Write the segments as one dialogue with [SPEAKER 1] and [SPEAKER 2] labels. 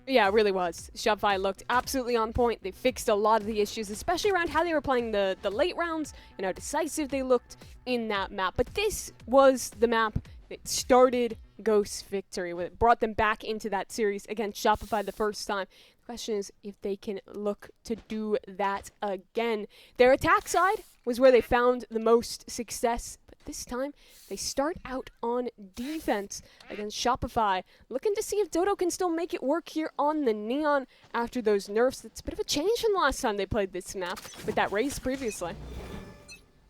[SPEAKER 1] Yeah, it really was. Shopify looked absolutely on point. They fixed a lot of the issues, especially around how they were playing the late rounds and how decisive they looked in that map. But this was the map that started Ghost's victory. It brought them back into that series against Shopify the first time. The question is if they can look to do that again. Their attack side was where they found the most success. This time, they start out on defense against Shopify, looking to see if Dodo can still make it work here on the Neon after those nerfs. It's a bit of a change from last time they played this map with that race previously.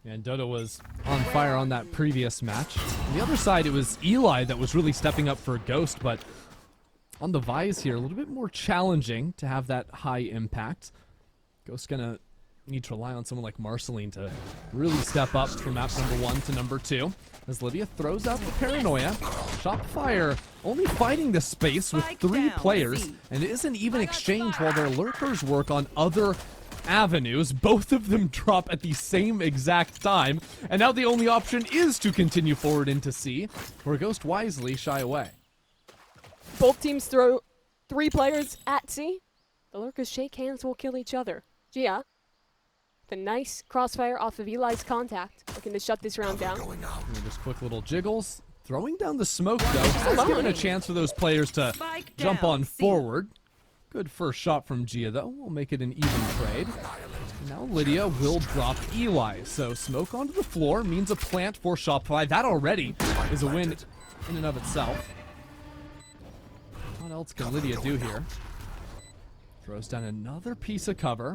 [SPEAKER 2] And Dodo was on fire on that previous match. On the other side, it was Eli that was really stepping up for Ghost, but on the Vise here, a little bit more challenging to have that high impact. Ghost gonna need to rely on someone like Marceline to really step up from map number 1 to number 2. As Lydia throws out the paranoia, Shopify only fighting this space with 3 players, and it isn't even exchange while their lurkers work on other avenues. Both of them drop at the same exact time, and now the only option is to continue forward into C, where Ghost wisely shy away.
[SPEAKER 1] Both teams throw 3 players at C. The lurkers shake hands, will kill each other. Gia, the nice crossfire off of Eli's contact, looking to shut this round down.
[SPEAKER 2] Just quick little jiggles. Throwing down the smoke, though, has given a chance for those players to jump on forward. Good first shot from Gia, though. We'll make it an even trade. Now Lydia will drop Eli. So smoke onto the floor means a plant for Shopify. That already is a win in and of itself. What else can Lydia do here? Throws down another piece of cover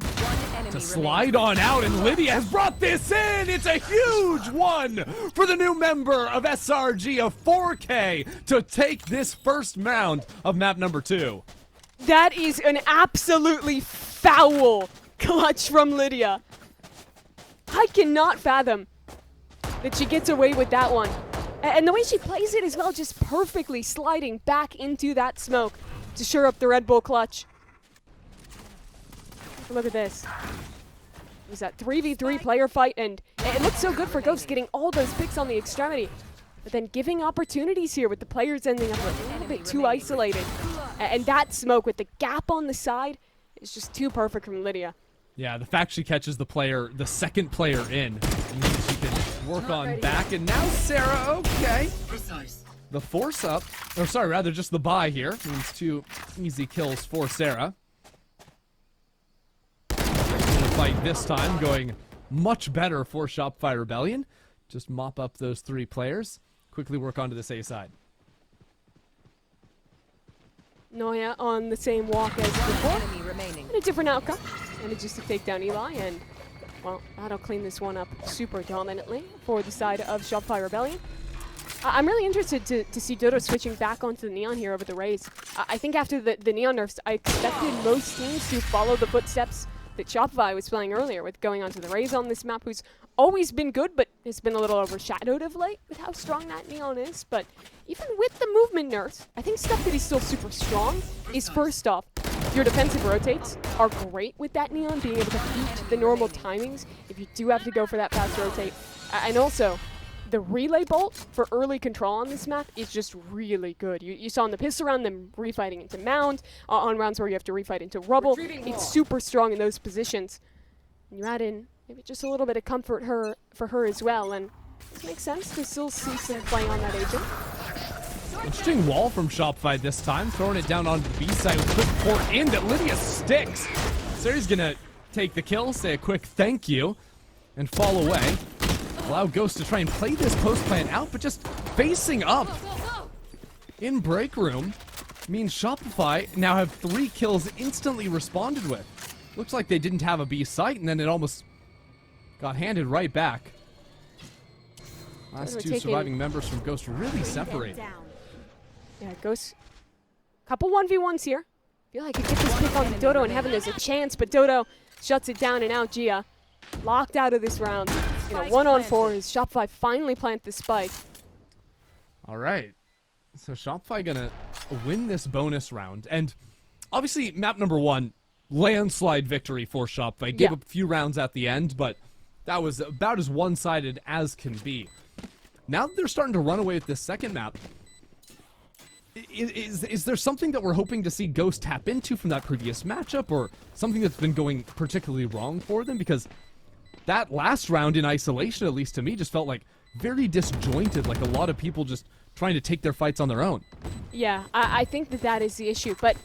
[SPEAKER 2] to slide on out, and Lydia has brought this in! It's a huge one for the new member of SRG of 4K to take this first round of map number 2.
[SPEAKER 1] That is an absolutely foul clutch from Lydia. I cannot fathom that she gets away with that one. And the way she plays it as well, just perfectly sliding back into that smoke to shore up the Red Bull clutch. Look at this. It was that 3v3 player fight, and it looked so good for Ghost getting all those picks on the extremity. But then giving opportunities here with the players ending up a little bit too isolated. And that smoke with the gap on the side is just too perfect from Lydia.
[SPEAKER 2] Yeah, the fact she catches the second player in, means she can work on back. And now Sarah, okay. The force up, or sorry, rather just the buy here, means 2 easy kills for Sarah. Fight this time going much better for Shopify Rebellion. Just mop up those 3 players. Quickly work onto this A side.
[SPEAKER 1] Noya on the same walk as before. And a different outcome. And it's just to take down Eli, and well, that'll clean this one up super dominantly for the side of Shopify Rebellion. I'm really interested to see Dodo switching back onto the Neon here over the Rays. I think after the Neon nerfs, I expected most teams to follow the footsteps that Shopify was playing earlier with going onto the Rays on this map, who's always been good, but has been a little overshadowed of late with how strong that Neon is. But even with the movement nerfs, I think stuff that is still super strong is, first off, your defensive rotates are great with that Neon, being able to beat the normal timings if you do have to go for that fast rotate. And also, the relay bolt for early control on this map is just really good. You saw in the pistol round them refighting into mound, on rounds where you have to refight into rubble. It's super strong in those positions. And you add in maybe just a little bit of comfort for her as well, and it makes sense to still see some play on that agent.
[SPEAKER 2] Interesting wall from Shopify this time, throwing it down onto the B side with a quick port in that Lydia sticks. Sarah's gonna take the kill, say a quick thank you, and fall away. Allow Ghost to try and play this post plan out, but just facing up in break room means Shopify now have 3 kills instantly responded with. Looks like they didn't have a B site, and then it almost got handed right back. Last 2 surviving members from Ghost really separate.
[SPEAKER 1] Yeah, Ghost. Couple 1v1s here. Feel like I could get this pick on Dodo and Heaven, there's a chance, but Dodo shuts it down, and now Gia locked out of this round. You know, 1-on-4 as Shopify finally plant the spike.
[SPEAKER 2] All right. So Shopify gonna win this bonus round. And obviously map number 1, landslide victory for Shopify. Gave a few rounds at the end, but that was about as one-sided as can be. Now that they're starting to run away with this second map, Is there something that we're hoping to see Ghost tap into from that previous matchup, or something that's been going particularly wrong for them? Because that last round in isolation, at least to me, just felt like very disjointed, like a lot of people just trying to take their fights on their own.
[SPEAKER 1] Yeah, I think that is the issue, but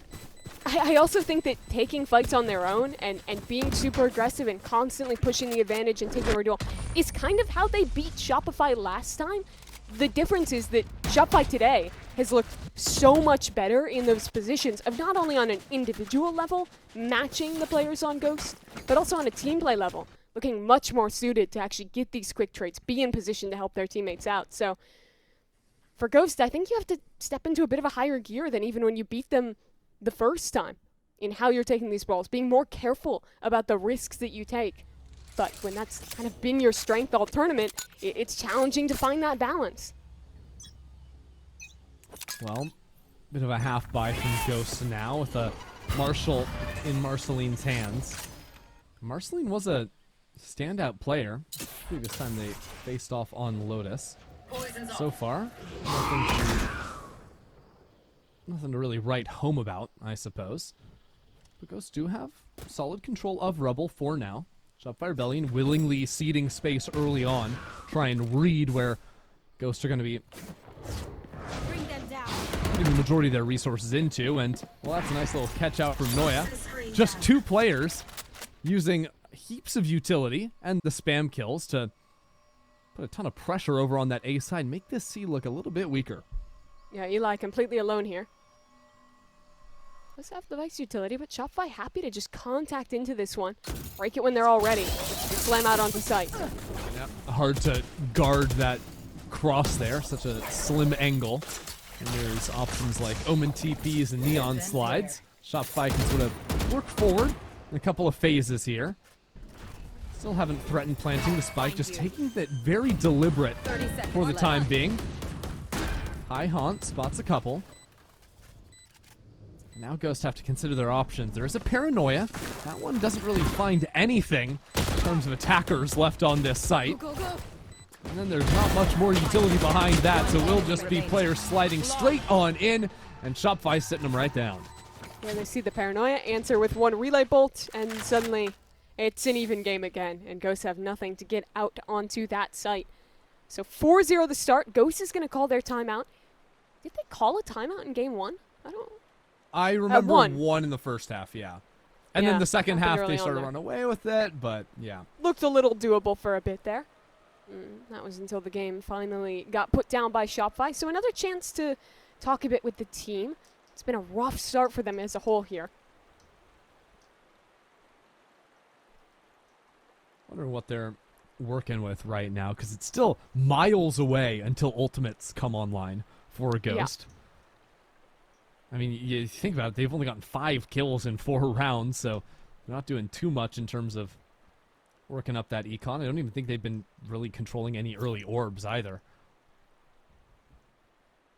[SPEAKER 1] I also think that taking fights on their own and being super aggressive and constantly pushing the advantage and taking a duel is kind of how they beat Shopify last time. The difference is that Shopify today has looked so much better in those positions of not only on an individual level, matching the players on Ghost, but also on a team play level, looking much more suited to actually get these quick trades, be in position to help their teammates out. So for Ghost, I think you have to step into a bit of a higher gear than even when you beat them the first time in how you're taking these balls, being more careful about the risks that you take. But when that's kind of been your strength all tournament, it's challenging to find that balance.
[SPEAKER 2] Well, bit of a half buy from Ghost now with a Marshall in Marceline's hands. Marceline was a standout player previous time they faced off on Lotus. So far, nothing to really write home about, I suppose. But Ghosts do have solid control of Rebel for now. Shopify Rebellion willingly ceding space early on, try and read where Ghosts are going to be putting the majority of their resources into, and, well, that's a nice little catch out from Noya. Just 2 players using heaps of utility and the spam kills to put a ton of pressure over on that A side, make this C look a little bit weaker.
[SPEAKER 1] Yeah, Eli completely alone here. Let's have the Vice utility, but Shopify happy to just contact into this one. Break it when they're all ready. And slam out onto site.
[SPEAKER 2] Yep. Hard to guard that cross there, such a slim angle. And there's options like Omen TPs and Neon Slides. Shopify can sort of work forward in a couple of phases here. Still haven't threatened planting the spike, just taking that very deliberate for the time being. High Haunt spots a couple. Now Ghosts have to consider their options. There is a Paranoia. That one doesn't really find anything in terms of attackers left on this site. And then there's not much more utility behind that, so it will just be players sliding straight on in, and Shopify sitting them right down.
[SPEAKER 1] Yeah, they see the Paranoia, answer with 1 relay bolt, and suddenly it's an even game again, and Ghosts have nothing to get out onto that site. So 4-0 the start. Ghosts is going to call their timeout. Did they call a timeout in game 1?
[SPEAKER 2] I remember one in the first half, yeah. And then the second half they started to run away with it, but yeah.
[SPEAKER 1] Looked a little doable for a bit there. That was until the game finally got put down by Shopify. So another chance to talk a bit with the team. It's been a rough start for them as a whole here.
[SPEAKER 2] Wonder what they're working with right now, because it's still miles away until ultimates come online for a Ghost. Yeah. I mean, you think about it, they've only gotten 5 kills in 4 rounds, so they're not doing too much in terms of working up that econ. I don't even think they've been really controlling any early orbs either.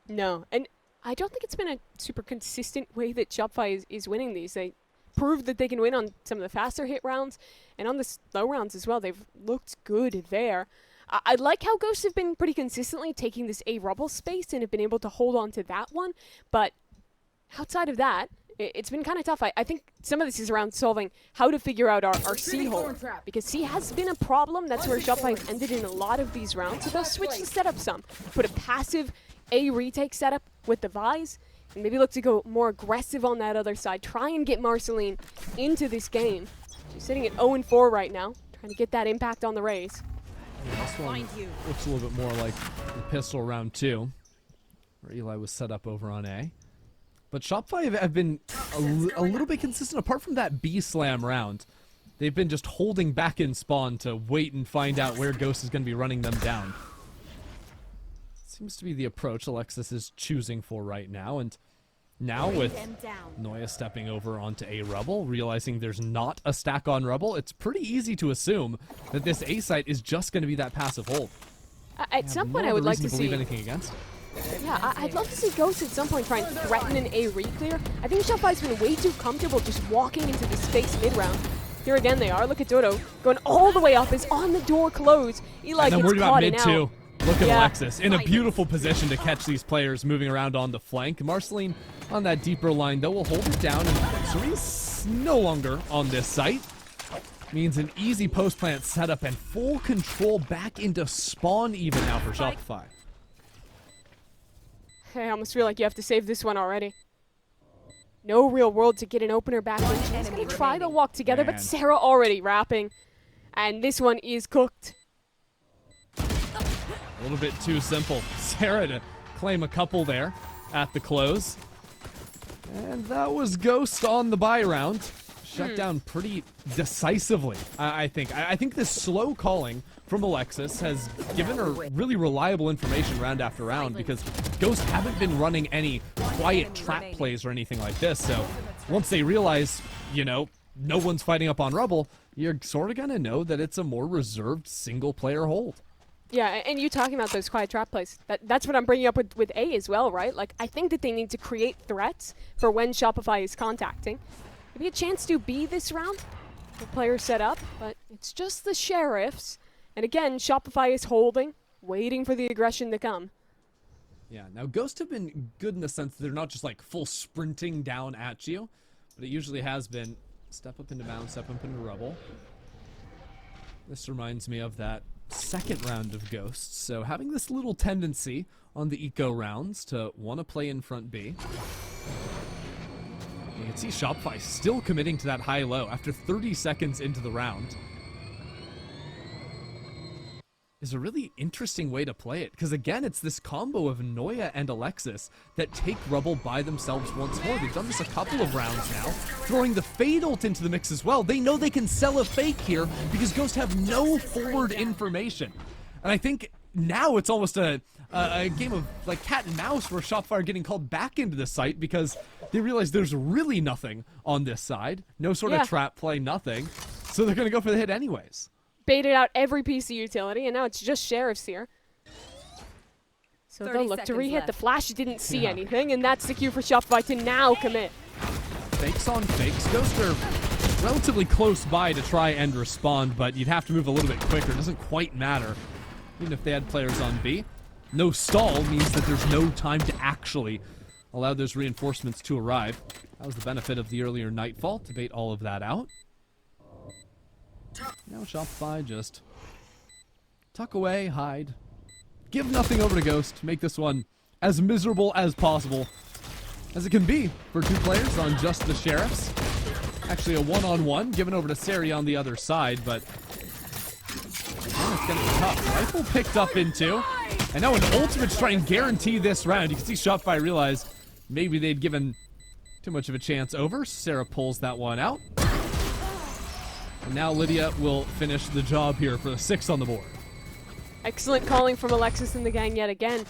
[SPEAKER 2] No, and I don't think it's been a super consistent way that Shopify is winning these. They proved that they can win on some of the faster hit rounds, and on the slow rounds as well. They've looked good there. I like how Ghosts have been pretty consistently taking this A Rebel space and have been able to hold on to that one, but outside of that, it's been kind of tough. I think some of this is around solving how to figure out our C hole, because C has been a problem. That's where Shopify has ended in a lot of these rounds. So they'll switch the setup some. Put a passive A retake setup with the Vise, and maybe look to go more aggressive on that other side. Try and get Marceline into this game. She's sitting at 0-4 right now, trying to get that impact on the Rays. This one looks a little bit more like the pistol round 2, where Eli was set up over on A. But Shopify have been a little bit consistent. Apart from that B slam round, they've been just holding back in spawn to wait and find out where Ghost is going to be running them down. Seems to be the approach Alexis is choosing for right now. And now with Noya stepping over onto A Rebel, realizing there's not a stack on Rebel, it's pretty easy to assume that this A site is just going to be that passive hold.
[SPEAKER 1] At some point, I would like to see
[SPEAKER 2] anything against it.
[SPEAKER 1] Yeah, I'd love to see Ghost at some point try and threaten an A re-clear. I think Shopify's been way too comfortable just walking into the space mid-round. Here again they are. Look at Dodo going all the way up. Is on the door closed. Eli gets caught in out.
[SPEAKER 2] Look at Alexis in a beautiful position to catch these players moving around on the flank. Marceline on that deeper line, though, will hold it down. And Cerise no longer on this site. Means an easy post-plant setup and full control back into spawn even now for Shopify.
[SPEAKER 1] I almost feel like you have to save this one already. No real world to get an opener back in. She's going to try to walk together, but Sarah already wrapping. And this one is cooked.
[SPEAKER 2] A little bit too simple. Sarah to claim a couple there at the close. And that was Ghost on the buy round. Shut down pretty decisively, I think. I think this slow calling from Alexis has given her really reliable information round after round, because Ghost haven't been running any quiet trap plays or anything like this. So once they realize, you know, no one's fighting up on Rubble, you're sort of going to know that it's a more reserved single-player hold.
[SPEAKER 1] Yeah, and you talking about those quiet trap plays, that's what I'm bringing up with A as well, right? Like, I think that they need to create threats for when Shopify is contacting. Maybe a chance to B this round. The player set up, but it's just the Sheriffs. And again, Shopify is holding, waiting for the aggression to come.
[SPEAKER 2] Yeah, now Ghost have been good in the sense that they're not just like full sprinting down at you, but it usually has been step up into mound, step up into Rubble. This reminds me of that second round of Ghosts, so having this little tendency on the eco rounds to want to play in front B. You can see Shopify still committing to that high-low after 30 seconds into the round. Is a really interesting way to play it, because again, it's this combo of Noya and Alexis that take Rubble by themselves once more. They've done this a couple of rounds now, throwing the Fade ult into the mix as well. They know they can sell a fake here because Ghost have no forward information. And I think now it's almost a game of like cat and mouse, where Shopify are getting called back into the site because they realize there's really nothing on this side. No sort of trap play, nothing. So they're going to go for the hit anyways.
[SPEAKER 1] Baited out every piece of utility, and now it's just Sheriffs here. So they'll look to re-hit. The Flash didn't see anything, and that's the cue for Shopify to now commit.
[SPEAKER 2] Fakes on fakes. Ghost are relatively close by to try and respond, but you'd have to move a little bit quicker. It doesn't quite matter, even if they had players on B. No stall means that there's no time to actually allow those reinforcements to arrive. That was the benefit of the earlier Nightfall, to bait all of that out. Now Shopify just tuck away, hide, give nothing over to Ghost, make this one as miserable as possible as it can be for two players on just the Sheriffs. Actually a one-on-one given over to Sari on the other side, but it's going to be tough. Rifle picked up into, and now an ultimate to try and guarantee this round. You can see Shopify realize maybe they'd given too much of a chance over. Sarah pulls that one out. And now Lydia will finish the job here for the 6 on the board.
[SPEAKER 1] Excellent calling from Alexis and the gang yet again.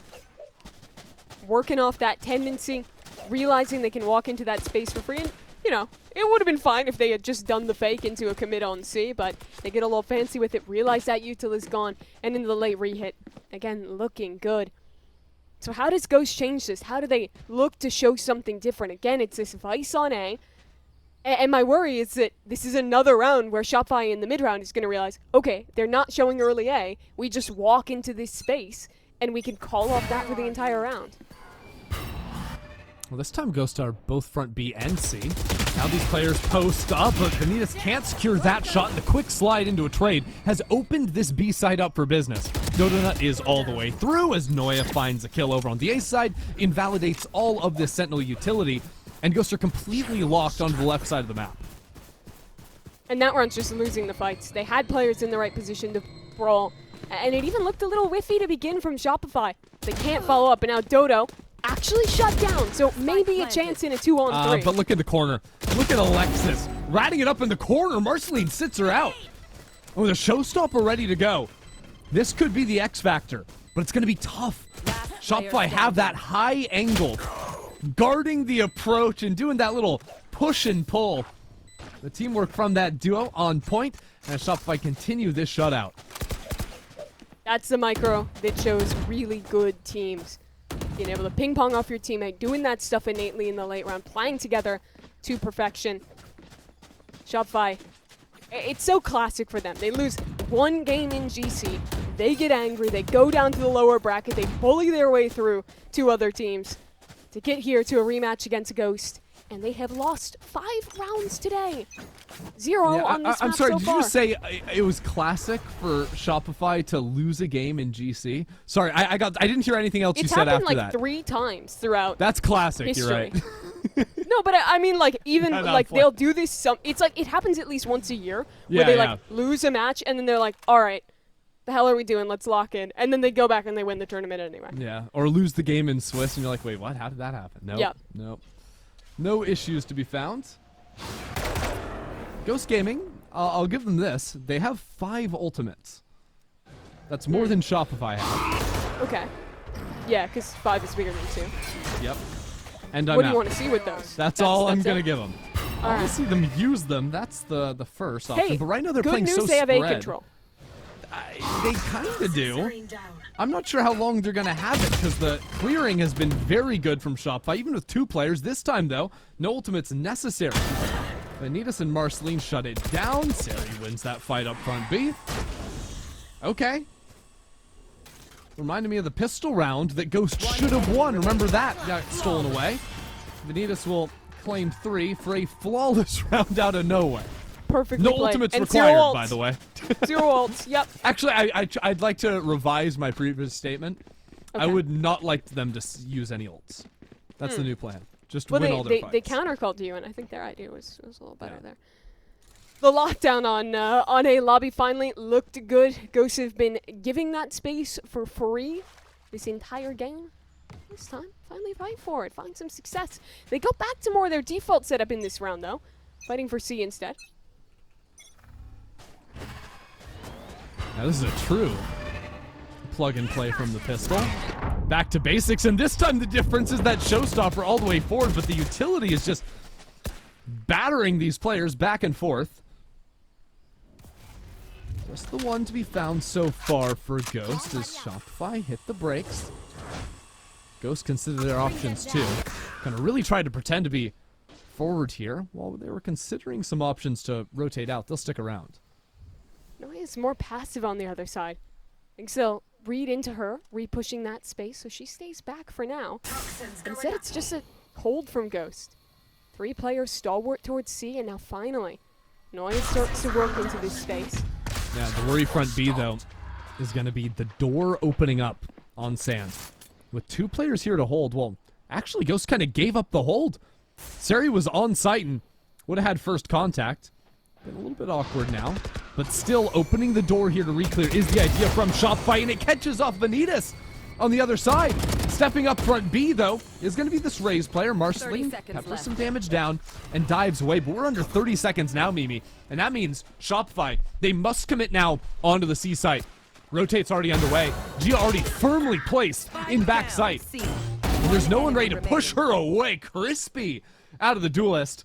[SPEAKER 1] Working off that tendency, realizing they can walk into that space for free. And, you know, it would have been fine if they had just done the fake into a commit on C, but they get a little fancy with it, realize that util is gone, and into the late re-hit. Again, looking good. So how does Ghost change this? How do they look to show something different? Again, it's this Vice on A. And my worry is that this is another round where Shopify in the mid-round is going to realize, okay, they're not showing early A. We just walk into this space, and we can call off that for the entire round.
[SPEAKER 2] Well, this time Ghost are both front B and C. Now these players post up, but Benitez can't secure that shot. The quick slide into a trade has opened this B side up for business. Donut is all the way through as Noya finds a kill over on the A side, invalidates all of this Sentinel utility, and Ghost are completely locked onto the left side of the map.
[SPEAKER 1] And that round's just losing the fights. They had players in the right position to brawl, and it even looked a little whiffy to begin from Shopify. They can't follow up, and now Dodo actually shut down, so maybe a chance in a 2-on-3.
[SPEAKER 2] But look at the corner. Look at Alexis ratting it up in the corner. Marceline sits her out. Oh, the showstopper ready to go. This could be the X factor, but it's going to be tough. Shopify have that high angle, guarding the approach and doing that little push and pull. The teamwork from that duo on point, and Shopify continue this shutout.
[SPEAKER 1] That's the micro that shows really good teams. Being able to ping pong off your teammate, doing that stuff innately in the late round, playing together to perfection. Shopify, it's so classic for them. They lose one game in GC, They get angry. They go down to the lower bracket. They bully their way through 2 other teams to get here to a rematch against Ghost. And they have lost 5 rounds today. 0 on this
[SPEAKER 2] I'm
[SPEAKER 1] map
[SPEAKER 2] sorry,
[SPEAKER 1] so
[SPEAKER 2] did
[SPEAKER 1] far.
[SPEAKER 2] you say it was classic for Shopify to lose a game in GC? Sorry, I didn't hear anything else you said after that.
[SPEAKER 1] It's happened like 3 times throughout
[SPEAKER 2] That's classic,
[SPEAKER 1] history.
[SPEAKER 2] You're right.
[SPEAKER 1] No, but I mean, like, even, like, they'll do this it's like, it happens at least once a year where they, like, lose a match and then they're like, all right, the hell are we doing? Let's lock in. And then they go back and they win the tournament anyway.
[SPEAKER 2] Yeah, or lose the game in Swiss and you're like, wait, what? How did that happen? Nope.
[SPEAKER 1] Yep.
[SPEAKER 2] Nope. No issues to be found. Ghost Gaming, I'll give them this. They have 5 ultimates. That's more than Shopify has.
[SPEAKER 1] Okay. Yeah, because 5 is bigger than 2.
[SPEAKER 2] Yep. And I'm
[SPEAKER 1] What do you
[SPEAKER 2] out.
[SPEAKER 1] want to see with those?
[SPEAKER 2] That's all I'm going to give them. I want
[SPEAKER 1] right.
[SPEAKER 2] to see them use them. That's the first option.
[SPEAKER 1] Hey,
[SPEAKER 2] but right now they're
[SPEAKER 1] good
[SPEAKER 2] playing
[SPEAKER 1] news,
[SPEAKER 2] so
[SPEAKER 1] they have
[SPEAKER 2] spread.
[SPEAKER 1] A control.
[SPEAKER 2] They kind of do. I'm not sure how long they're going to have it because the clearing has been very good from Shopify, even with 2 players. This time, though, no ultimates necessary. Vanitas and Marceline shut it down. Sari wins that fight up front B. Okay. Reminded me of the pistol round that Ghost should have won. Remember that? Got stolen away. Vanitas will claim 3 for a flawless round out of nowhere.
[SPEAKER 1] Perfectly
[SPEAKER 2] No
[SPEAKER 1] played.
[SPEAKER 2] ultimates
[SPEAKER 1] And
[SPEAKER 2] required, by the way.
[SPEAKER 1] 0 ults, yep.
[SPEAKER 2] Actually, I'd like to revise my previous statement.
[SPEAKER 1] Okay.
[SPEAKER 2] I would not like them to use any ults. That's the new plan. Just
[SPEAKER 1] Well,
[SPEAKER 2] win all their
[SPEAKER 1] they
[SPEAKER 2] fights.
[SPEAKER 1] counter-called you, and I think their idea was a little better there. The lockdown on A lobby finally looked good. Ghosts have been giving that space for free this entire game. This time, finally fight for it. Find some success. They go back to more of their default setup in this round, though. Fighting for C instead.
[SPEAKER 2] Now this is a true plug and play from the pistol. Back to basics, and this time the difference is that showstopper all the way forward, but the utility is just battering these players back and forth. Just the one to be found so far for Ghost as Shopify hit the brakes. Ghost considered their options too. Kind of really tried to pretend to be forward here while they were considering some options to rotate out. They'll stick around.
[SPEAKER 1] Noe is more passive on the other side. Thinks they'll read into her, re-pushing that space, so she stays back for now. Instead, it's just a hold from Ghost. 3 players stalwart towards C, and now finally, Noe starts to work into this space.
[SPEAKER 2] Yeah, the worry front B, though, is going to be the door opening up on Sand. With 2 players here to hold, well, actually, Ghost kind of gave up the hold. Sari was on site and would have had first contact. Been a little bit awkward now, but still opening the door here to re-clear is the idea from Shopify, and it catches off Vanitas on the other side. Stepping up front B, though, is going to be this Raze player. Marceline peppers some damage down and dives away, but we're under 30 seconds now, Mimi, and that means Shopify, they must commit now onto the C site. Rotate's already underway. Gia already firmly placed in back sight. And there's no one ready to push her away. Crispy out of the duelist.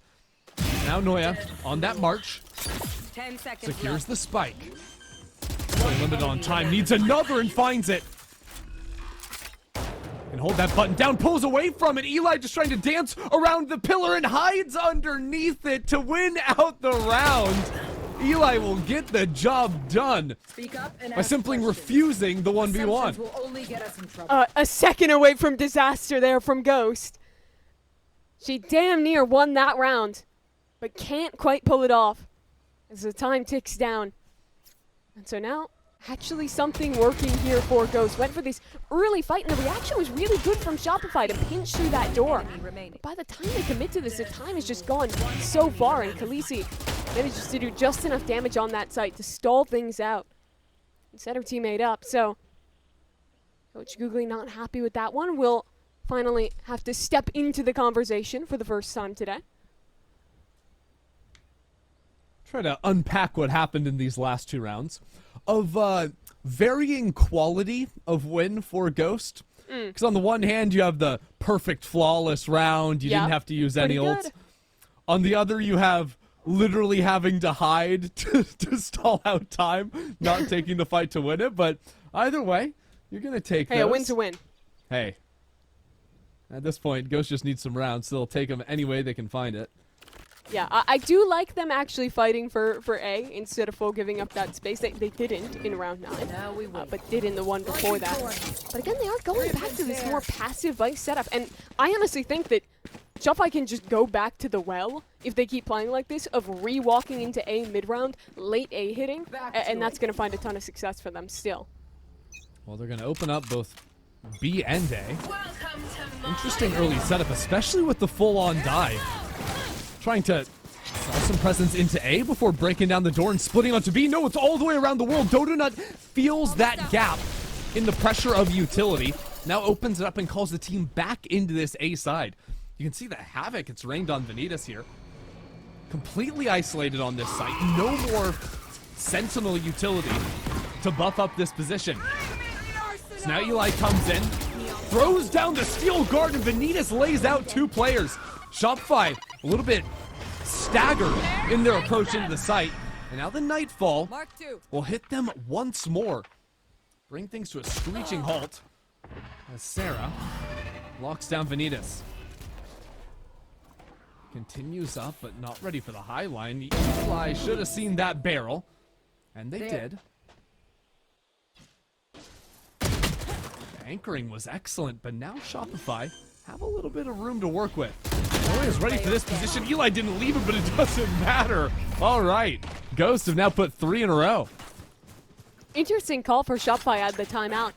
[SPEAKER 2] Now Noya on that march.
[SPEAKER 3] 10 seconds
[SPEAKER 2] Secures the spike. Limited on time. Needs another and finds it. And hold that button down. Pulls away from it. Eli just trying to dance around the pillar and hides underneath it to win out the round. Eli will get the job done by simply refusing the 1v1.
[SPEAKER 1] A second away from disaster there from Ghost. She damn near won that round, but can't quite pull it off as the time ticks down. And so now, actually something working here for Ghost. Went for this early fight, and the reaction was really good from Shopify to pinch through that door. But by the time they commit to this, the time has just gone so far, and Khaleesi manages to do just enough damage on that site to stall things out and set her teammate up. So, Coach Googly not happy with that one. Will finally have to step into the conversation for the first time today.
[SPEAKER 2] Try to unpack what happened in these last 2 rounds of varying quality of win for Ghost. Because on the one hand, you have the perfect flawless round. You didn't have to use any ults. On the other, you have literally having to hide to stall out time, not taking the fight to win it. But either way, you're going to take those.
[SPEAKER 1] A win to win.
[SPEAKER 2] Hey. At this point, Ghost just needs some rounds, so they'll take them any way they can find it.
[SPEAKER 1] Yeah, I do like them actually fighting for A instead of full giving up that space. They didn't in round 9, but did in the one before that. But again, they are going back to this more passive Vice setup. And I honestly think that Shopify can just go back to the well if they keep playing like this, of re-walking into A mid-round, late A hitting, and that's going to find a ton of success for them still.
[SPEAKER 2] Well, they're going to open up both B and A. Interesting early setup, especially with the full-on dive. Trying to sell some presence into A before breaking down the door and splitting onto B. No, it's all the way around the world. Dodonut feels that gap in the pressure of utility. Now opens it up and calls the team back into this A side. You can see the havoc it's rained on Vanitas here. Completely isolated on this site. No more sentinel utility to buff up this position. So now Eli comes in, throws down the steel guard, and Vanitas lays out 2 players. Shopify a little bit staggered in their approach into the site. And now the Nightfall will hit them once more. Bring things to a screeching halt as Sarah locks down Vanitas. Continues up, but not ready for the high line. Eli should have seen that barrel, and they did. Anchoring was excellent, but now Shopify have a little bit of room to work with. Noah is ready for this position. Eli didn't leave it, but it doesn't matter. All right. Ghosts have now put 3 in a row.
[SPEAKER 1] Interesting call for Shopify at the timeout.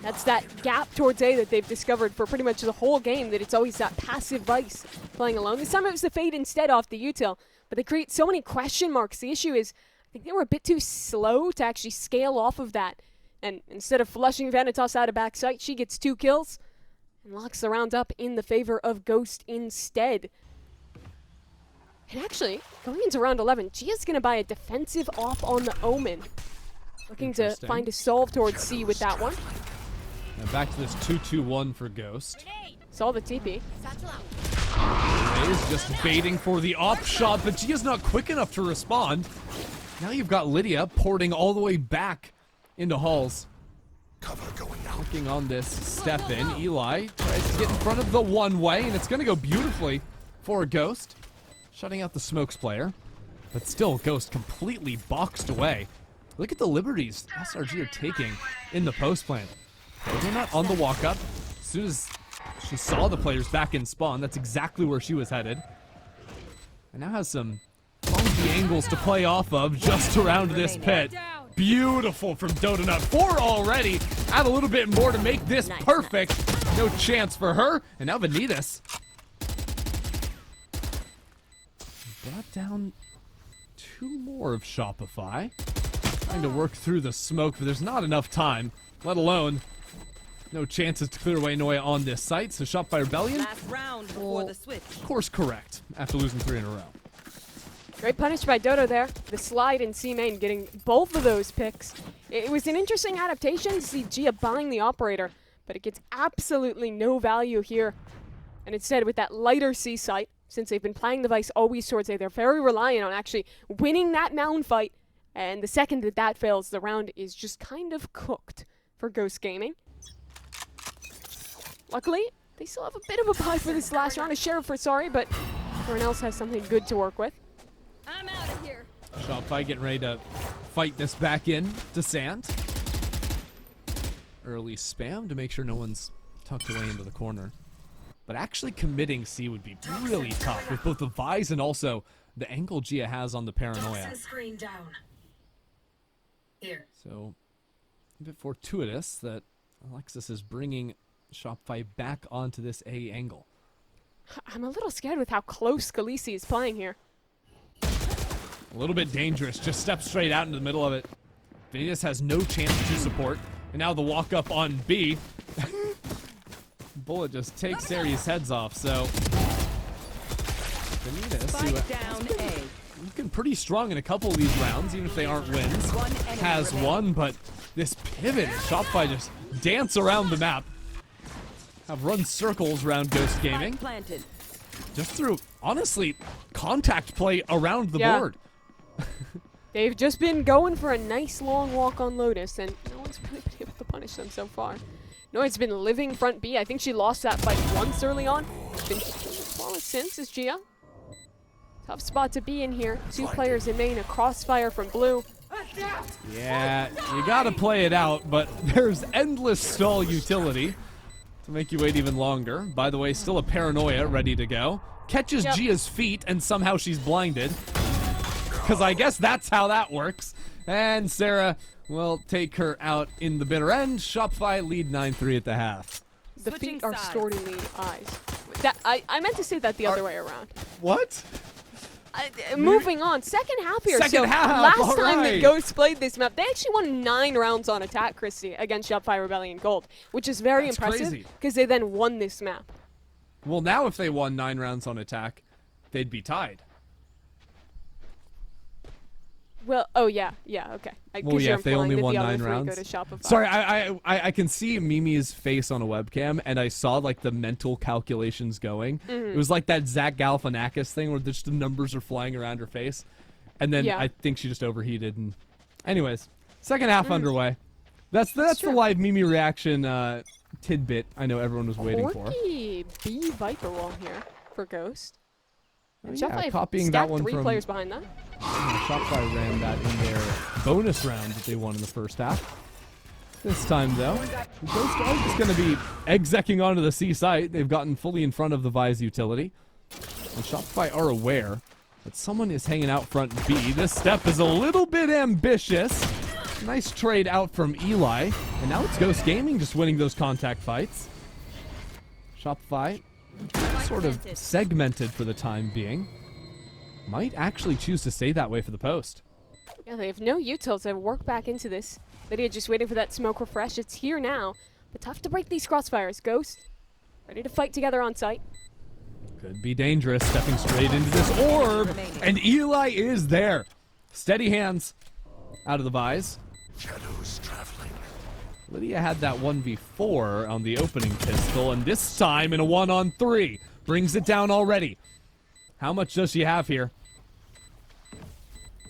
[SPEAKER 1] That's that gap towards A that they've discovered for pretty much the whole game, that it's always that passive Vice playing alone. This time it was the Fade instead off the util, but they create so many question marks. The issue is, I think they were a bit too slow to actually scale off of that. And instead of flushing Vanitas out of backside, she gets 2 kills and locks the round up in the favor of Ghost instead. And actually, going into round 11, Gia's going to buy a defensive off on the Omen. Looking to find a solve towards C with that one.
[SPEAKER 2] Now back to this 2-2-1 for Ghost.
[SPEAKER 1] Saw the TP.
[SPEAKER 2] Is just baiting for the off shot, but Gia's not quick enough to respond. Now you've got Lydia porting all the way back into halls.
[SPEAKER 3] Cover going out.
[SPEAKER 2] Working on this step in. Eli tries to get in front of the one-way, and it's going to go beautifully for Ghost. Shutting out the smokes player. But still, Ghost completely boxed away. Look at the liberties SRG are taking in the post plant. They're not on the walk-up. As soon as she saw the players back in spawn, that's exactly where she was headed. And now has some funky angles to play off of just around this pit. Beautiful from Dodonut. 4 already. Add a little bit more to make this perfect. No chance for her. And now Vanitas brought down 2 more of Shopify. Trying to work through the smoke, but there's not enough time, let alone no chances to clear away Noya on this site. So Shopify Rebellion,
[SPEAKER 4] Last round before the switch.
[SPEAKER 2] of course, correct after losing 3 in a row.
[SPEAKER 1] Great punish by Dodo there. The slide in C main getting both of those picks. It was an interesting adaptation to see Gia buying the operator, but it gets absolutely no value here. And instead, with that lighter C site, since they've been playing the Vice always towards A, they're very reliant on actually winning that mound fight. And the second that that fails, the round is just kind of cooked for Ghost Gaming. Luckily, they still have a bit of a buy for this last round. A Sheriff for sorry, but everyone else has something good to work with.
[SPEAKER 4] I'm out of here.
[SPEAKER 2] Shopify getting ready to fight this back in to Sand. Early spam to make sure no one's tucked away into the corner. But actually committing C would be really tough with both the Vise and also the angle Gia has on the Paranoia.
[SPEAKER 5] Screen down. Here.
[SPEAKER 2] So, a bit fortuitous that Alexis is bringing Shopify back onto this A angle.
[SPEAKER 1] I'm a little scared with how close Khaleesi is playing here.
[SPEAKER 2] A little bit dangerous, just step straight out into the middle of it. Vanitas has no chance to support, and now the walk up on B. Bullet just takes Aries' heads off, so Vanitas, who
[SPEAKER 4] Down A.
[SPEAKER 2] looking pretty strong in a couple of these rounds, even if they aren't wins, has won, but this pivot, Shopify just dance around the map. Have run circles around Ghost Gaming.
[SPEAKER 4] Planted.
[SPEAKER 2] Just through, honestly, contact play around the board.
[SPEAKER 1] They've just been going for a nice long walk on Lotus, and no one's really been able to punish them so far. No, it's been living front B. I think she lost that fight once early on. Been flawless since, is Gia. Tough spot to be in here. 2 players in main, a crossfire from blue.
[SPEAKER 2] Yeah, you gotta play it out, but there's endless stall utility to make you wait even longer. By the way, still a paranoia ready to go. Catches Gia's feet, and somehow she's blinded. Because I guess that's how that works. And Sarah will take her out in the bitter end. Shopify lead 9-3 at the half.
[SPEAKER 1] The feet are stored in the eyes. I meant to say that the other way around.
[SPEAKER 2] What?
[SPEAKER 1] Moving on, second half here.
[SPEAKER 2] Second half,
[SPEAKER 1] last time the Ghosts played this map, they actually won 9 rounds on attack, Christy, against Shopify Rebellion Gold, which is very impressive because they then won this map.
[SPEAKER 2] Well, now if they won 9 rounds on attack, they'd be tied.
[SPEAKER 1] Well, oh yeah, okay.
[SPEAKER 2] Well, yeah, if they only won 9 rounds.
[SPEAKER 1] Go to Shopify.
[SPEAKER 2] Sorry, I can see Mimi's face on a webcam, and I saw like the mental calculations going. It was like that Zach Galifianakis thing where just the numbers are flying around her face, and then I think she just overheated. And anyways, second half underway. That's the live Mimi reaction tidbit I know everyone was waiting for.
[SPEAKER 1] B Viper wall here for Ghost.
[SPEAKER 2] Yeah, copying that one
[SPEAKER 1] 3
[SPEAKER 2] from
[SPEAKER 1] players behind that.
[SPEAKER 2] Shopify ran that in their bonus round that they won in the first half. This time, though, the Ghost are just going to be execing onto the C site. They've gotten fully in front of the Vise utility. And Shopify are aware that someone is hanging out front B. This step is a little bit ambitious. Nice trade out from Eli. And now it's Ghost Gaming just winning those contact fights. Shopify sort of segmented for the time being. Might actually choose to stay that way for the post.
[SPEAKER 1] Yeah, they have no utils to work back into this. Lydia just waiting for that smoke refresh. It's here now, but tough to break these crossfires. Ghost ready to fight together on site.
[SPEAKER 2] Could be dangerous, stepping straight into this orb, and Eli is there. Steady hands out of the Vise.
[SPEAKER 3] Shadows traveling.
[SPEAKER 2] Lydia had that 1v4 on the opening pistol, and this time in a 1-on-3. Brings it down already. How much does she have here?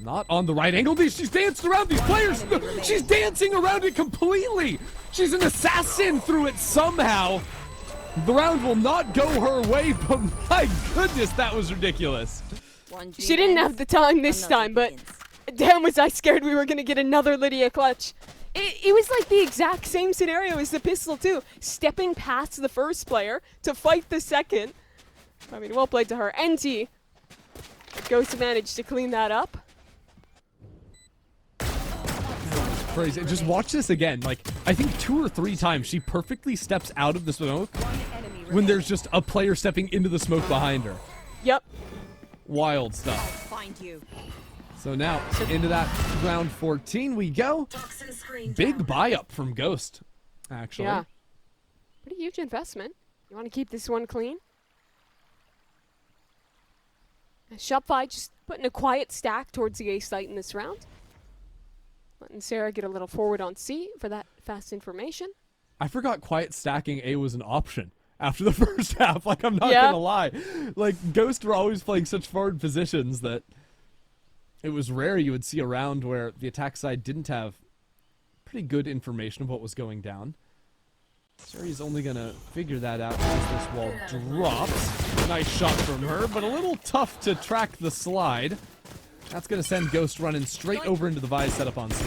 [SPEAKER 2] Not on the right angle. She's danced around these players. She's dancing around it completely. She's an assassin through it somehow. The round will not go her way, but my goodness, that was ridiculous.
[SPEAKER 1] She didn't have the time this time, but damn was I scared we were going to get another Lydia clutch. It was like the exact same scenario as the pistol too. Stepping past the first player to fight the second. I mean, well played to her. NT. Ghost managed to clean that up.
[SPEAKER 2] Crazy. Just watch this again. Like, I think 2 or 3 times she perfectly steps out of the smoke when there's just a player stepping into the smoke behind her.
[SPEAKER 1] Yep.
[SPEAKER 2] Wild stuff. So now, into that round 14 we go. Big buy-up from Ghost, actually.
[SPEAKER 1] Yeah. Pretty huge investment. You want to keep this one clean? Shopify just putting a quiet stack towards the A site in this round. Letting Sarah get a little forward on C for that fast information.
[SPEAKER 2] I forgot quiet stacking A was an option after the first half. Like, I'm not gonna lie. Like, Ghost were always playing such forward positions that it was rare you would see a round where the attack side didn't have pretty good information of what was going down. Sarah's only gonna figure that out as this wall drops. Nice shot from her, but a little tough to track the slide. That's gonna send Ghost running straight over into the Vise setup on C.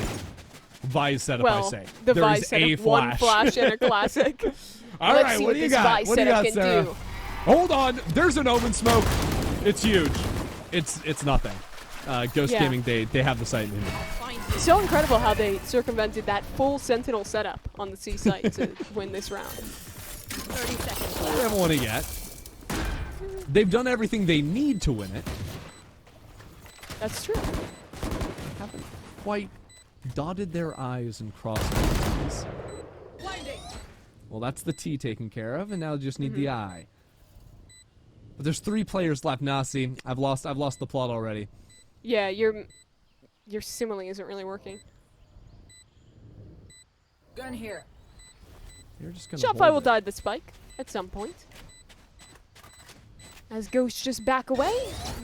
[SPEAKER 2] Vise setup, I say.
[SPEAKER 1] The
[SPEAKER 2] there
[SPEAKER 1] Vise
[SPEAKER 2] is
[SPEAKER 1] setup,
[SPEAKER 2] a flash.
[SPEAKER 1] one flash and a classic.
[SPEAKER 2] All
[SPEAKER 1] Let's
[SPEAKER 2] right,
[SPEAKER 1] see
[SPEAKER 2] what do you got? What do you got, Sarah? Hold on, there's an open smoke. It's huge. It's nothing. Ghost Gaming, they have the site.
[SPEAKER 1] So incredible how they circumvented that full Sentinel setup on the C site to win this round.
[SPEAKER 4] 30 seconds
[SPEAKER 2] They
[SPEAKER 4] left.
[SPEAKER 2] haven't won it yet. They've done everything they need to win it.
[SPEAKER 1] That's true.
[SPEAKER 2] Haven't quite dotted their I's and crossed their T's. Well, that's the T taken care of, and now just need the I. But there's 3 players left. Nasi, I've lost the plot already.
[SPEAKER 1] Yeah, your simile isn't really working.
[SPEAKER 5] Gun here.
[SPEAKER 2] They're just gonna
[SPEAKER 1] Shopify will die the spike at some point. As Ghosts just back away,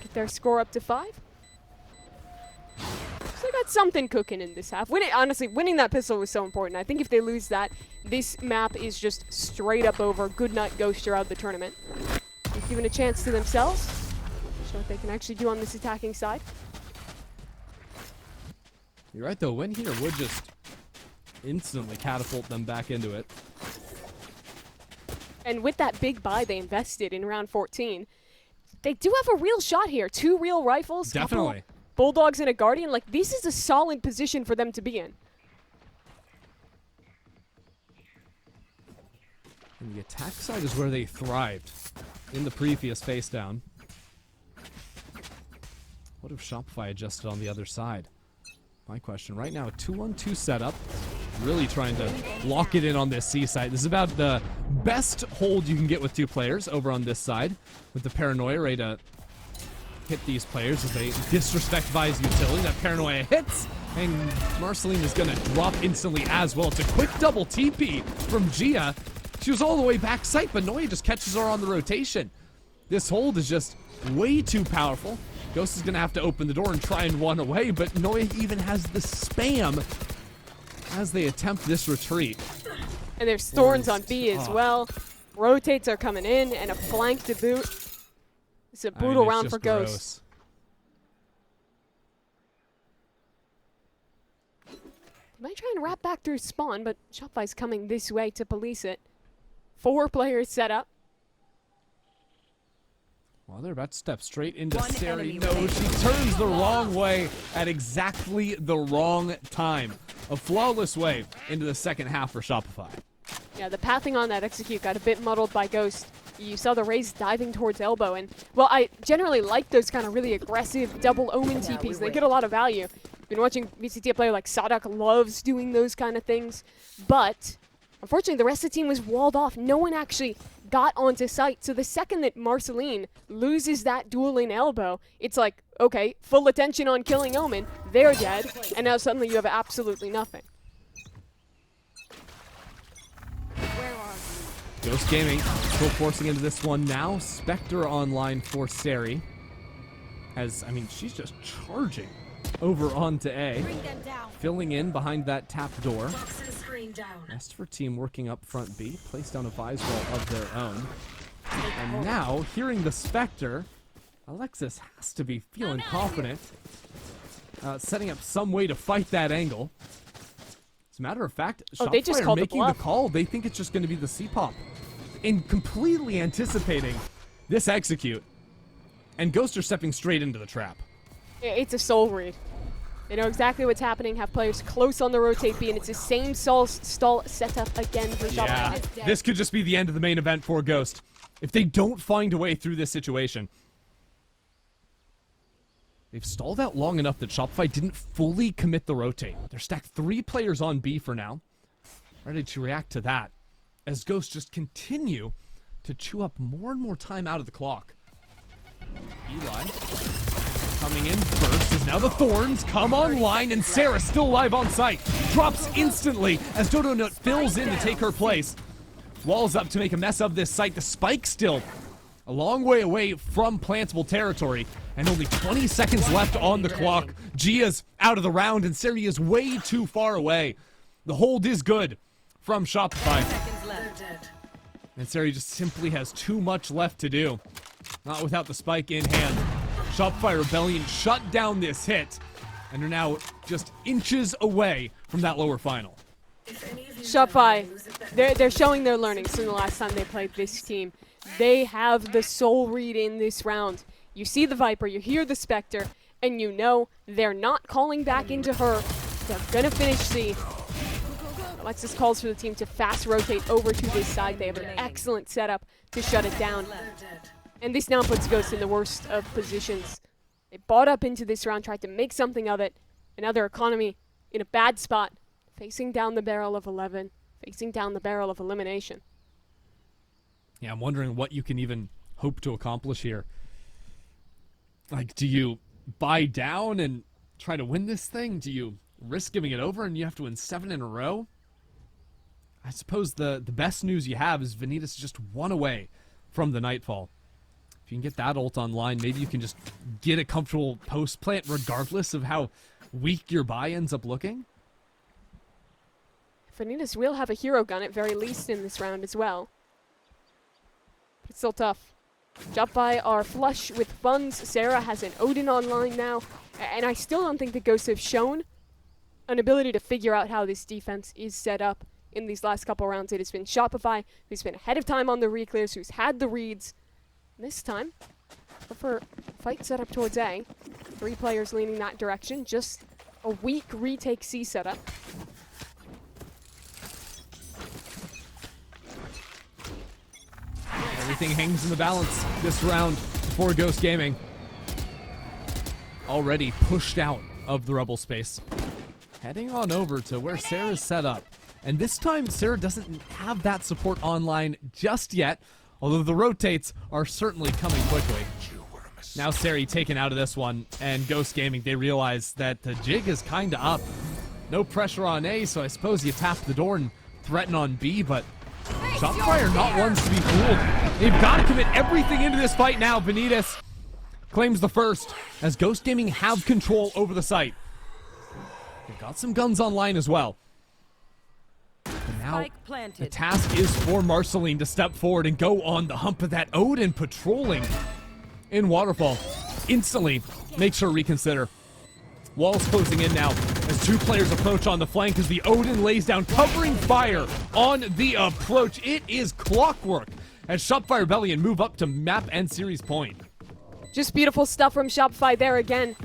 [SPEAKER 1] get their score up to 5. So they got something cooking in this half. Honestly, winning that pistol was so important. I think if they lose that, this map is just straight up over. Good night, Ghost, you're out of the tournament. They've given a chance to themselves. So what they can actually do on this attacking side.
[SPEAKER 2] You're right, though. A win here would just instantly catapult them back into it.
[SPEAKER 1] And with that big buy they invested in round 14, they do have a real shot here. 2 real rifles.
[SPEAKER 2] Definitely.
[SPEAKER 1] Couple Bulldogs and a Guardian. Like, this is a solid position for them to be in.
[SPEAKER 2] And the attack side is where they thrived in the previous face down. What if Shopify adjusted on the other side? My question right now, 2-on-2 setup. Really trying to lock it in on this C side. This is about the best hold you can get with 2 players over on this side. With the Paranoia ready to hit these players as they disrespect Vi's utility. That Paranoia hits, and Marceline is going to drop instantly as well. It's a quick double TP from Gia. She was all the way back site, but Noya just catches her on the rotation. This hold is just way too powerful. Ghost is going to have to open the door and try and run away, but Noya even has the spam as they attempt this retreat.
[SPEAKER 1] And there's Thorns on B as well. Rotates are coming in, and a flank to boot. It's a brutal round for Ghost. They might try and wrap back through spawn, but Shopify's coming this way to police it. 4 players set up.
[SPEAKER 2] Well, they're about to step straight into Sari. No, she turns the wrong way at exactly the wrong time. A flawless way into the second half for Shopify.
[SPEAKER 1] Yeah, the pathing on that execute got a bit muddled by Ghost. You saw the Rays diving towards elbow, and, well, I generally like those kind of really aggressive double Omen TPs. They get a lot of value. Been watching VCT, a player like Sadak loves doing those kind of things, but unfortunately the rest of the team was walled off. No one actually got onto site, so the second that Marceline loses that duel in elbow, it's like, okay, full attention on killing Omen, they're dead, and now suddenly you have absolutely nothing.
[SPEAKER 2] Ghost Gaming still forcing into this one now. Spectre online for Sari. I mean, she's just charging over onto A. Filling in behind that tap door. Best for team working up front B. Place down a Vise wall of their own. And now, hearing the Spectre, Alexis has to be feeling confident. Setting up some way to fight that angle. As a matter of fact,
[SPEAKER 1] they just
[SPEAKER 2] Shopify are
[SPEAKER 1] called the
[SPEAKER 2] making the call. They think it's just going to be the C-pop. And completely anticipating this execute. And Ghost are stepping straight into the trap.
[SPEAKER 1] It's a soul read. They know exactly what's happening, have players close on the rotate B, and it's the same stall setup again for Shopify.
[SPEAKER 2] Yeah, this could just be the end of the main event for Ghost. If they don't find a way through this situation. They've stalled out long enough that Shopify didn't fully commit the rotate. They're stacked 3 players on B for now. Ready to react to that as Ghosts just continue to chew up more and more time out of the clock. Eli coming in first as now the Thorns come online, and Sarah still live on site. Drops instantly as Dodo Note fills in to take her place. Walls up to make a mess of this site. The spike still a long way away from plantable territory, and only 20 seconds left on the clock. Gia's out of the round, and Sari is way too far away. The hold is good from Shopify. And Sari just simply has too much left to do. Not without the spike in hand. Shopify Rebellion shut down this hit, and are now just inches away from that lower final.
[SPEAKER 1] Shopify, they're showing their learnings from the last time they played this team. They have the soul read in this round. You see the Viper, you hear the Spectre, and you know they're not calling back into her. They're gonna finish C. Alexis calls for the team to fast rotate over to this side. They have an excellent setup to shut it down. And this now puts Ghost in the worst of positions. They bought up into this round, tried to make something of it. Another economy in a bad spot, facing down the barrel of 11, facing down the barrel of elimination.
[SPEAKER 2] Yeah, I'm wondering what you can even hope to accomplish here. Like, do you buy down and try to win this thing? Do you risk giving it over and you have to win 7 in a row? I suppose the best news you have is Vanitas just 1 away from the Nightfall. If you can get that ult online, maybe you can just get a comfortable post plant regardless of how weak your buy ends up looking.
[SPEAKER 1] Vanitas will have a hero gun at very least in this round as well. It's still tough. Shopify are flush with funds. Sarah has an Odin online now. And I still don't think the Ghosts have shown an ability to figure out how this defense is set up in these last couple rounds. It has been Shopify who's been ahead of time on the reclears, who's had the reads. This time, for fight setup towards A. 3 players leaning that direction. Just a weak retake C setup.
[SPEAKER 2] Everything hangs in the balance this round for Ghost Gaming. Already pushed out of the Rebel space. Heading on over to where Sarah's set up. And this time, Sarah doesn't have that support online just yet, although the rotates are certainly coming quickly. Now Sari taken out of this one, and Ghost Gaming, they realize that the jig is kind of up. No pressure on A, so I suppose you tap the door and threaten on B, but Shopify are not ones to be fooled. They've got to commit everything into this fight now. Benitez claims the first, as Ghost Gaming have control over the site. They've got some guns online as well. And now the task is for Marceline to step forward and go on the hump of that Odin patrolling in Waterfall. Instantly makes her reconsider. Walls closing in now as 2 players approach on the flank as the Odin lays down, covering fire on the approach. It is clockwork as Shopify Rebellion move up to map and series point.
[SPEAKER 1] Just beautiful stuff from Shopify there again.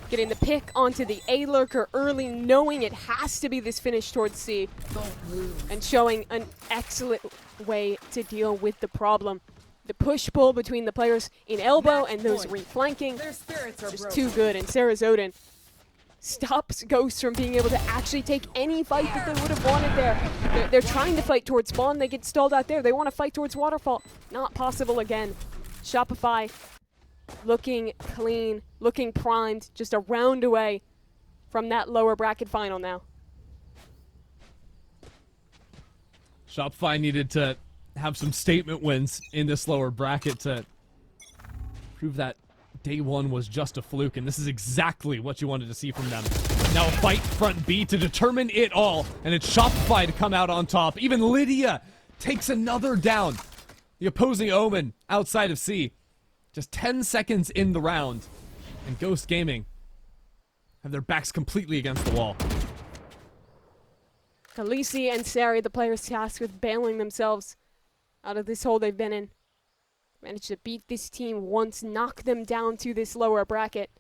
[SPEAKER 1] Getting the pick onto the A lurker early, knowing it has to be this finish towards C, and showing an excellent way to deal with the problem. The push-pull between the players in elbow and those reflanking, just too good. And Sarah's Odin stops Ghost from being able to actually take any fight that they would have wanted there. They're trying to fight towards spawn, they get stalled out there. They want to fight towards Waterfall. Not possible again. Shopify looking clean, looking primed, just a round away from that lower bracket final now.
[SPEAKER 2] Shopify needed to have some statement wins in this lower bracket to prove that day one was just a fluke, and this is exactly what you wanted to see from them. Now a fight front B to determine it all, and it's Shopify to come out on top. Even Lydia takes another down. The opposing Omen outside of C. Just 10 seconds in the round, and Ghost Gaming have their backs completely against the wall.
[SPEAKER 1] Khaleesi and Sari, the players tasked with bailing themselves out of this hole they've been in. Managed to beat this team once, knock them down to this lower bracket.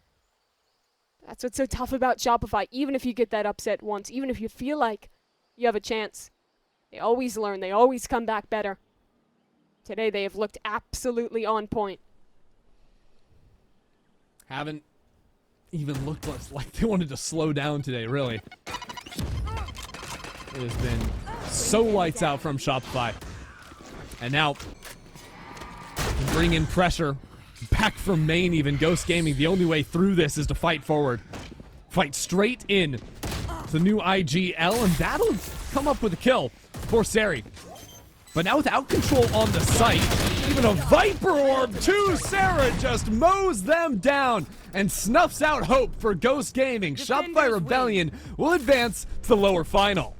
[SPEAKER 1] That's what's so tough about Shopify. Even if you get that upset once, even if you feel like you have a chance, they always learn, they always come back better. Today they have looked absolutely on point.
[SPEAKER 2] Haven't even looked like they wanted to slow down today, really. It has been so lights out from Shopify. And now, bring in pressure. Back from main even. Ghost Gaming, the only way through this is to fight forward. Fight straight in to the new IGL, and that'll come up with a kill for Sari. But now without control on the site, even a Viper Orb to Sarah just mows them down and snuffs out hope for Ghost Gaming. Shopify Rebellion will advance to the lower final.